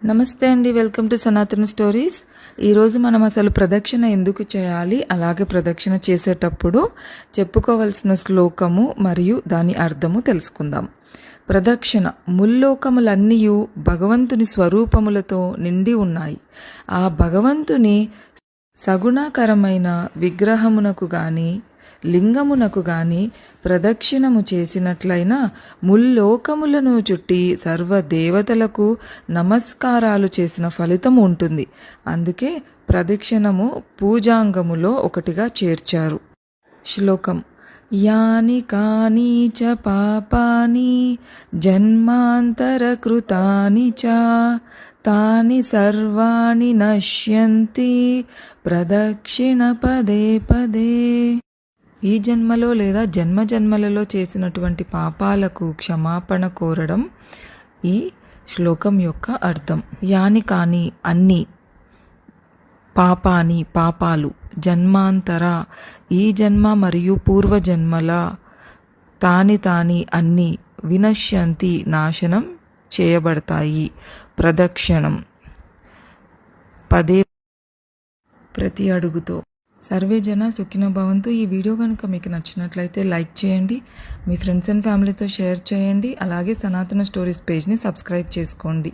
నమస్తే అండి, welcome to సనాతన స్టోరీస్. ఈరోజు మనం అసలు ప్రదక్షిణ ఎందుకు చేయాలి, అలాగే ప్రదక్షిణ చేసేటప్పుడు చెప్పుకోవలసిన శ్లోకము మరియు దాని అర్థము తెలుసుకుందాం. ప్రదక్షిణ ముల్లోకములన్నీయు భగవంతుని స్వరూపములతో నిండి ఉన్నాయి. ఆ భగవంతుని సగుణాకరమైన విగ్రహమునకు గాని లింగమునకు గాని ప్రదక్షిణము చేసినట్లయినా ముల్లోకములను చుట్టి సర్వదేవతలకు నమస్కారాలు చేసిన ఫలితం ఉంటుంది. అందుకే ప్రదక్షిణము పూజాంగములో ఒకటిగా చేర్చారు. శ్లోకం: యాని కాని చ పాపాని జన్మాంతరకృతాని చ తాని సర్వాణి నశ్యంతి ప్రదక్షిణ పదే పదే. ఈ జన్మలో లేదా జన్మలలో చేసినటువంటి పాపాలకు క్షమాపణ కోరడం ఈ శ్లోకం యొక్క అర్థం. యాని కాని అన్ని, పాపాని పాపాలు, జన్మాంతర ఈ జన్మ మరియు పూర్వజన్మల, తాని అన్ని, వినశ్యంతి నాశనం చేయబడతాయి. ప్రదక్షిణం పదే ప్రతి అడుగుతో. సర్వే జన సుఖినో భవంతు. ఈ వీడియో కనుక మీకు నచ్చినట్లయితే లైక్ చేయండి, మీ ఫ్రెండ్స్ అండ్ ఫ్యామిలీతో షేర్ చేయండి, అలాగే సనాతన స్టోరీస్ పేజ్ని సబ్స్క్రైబ్ చేసుకోండి.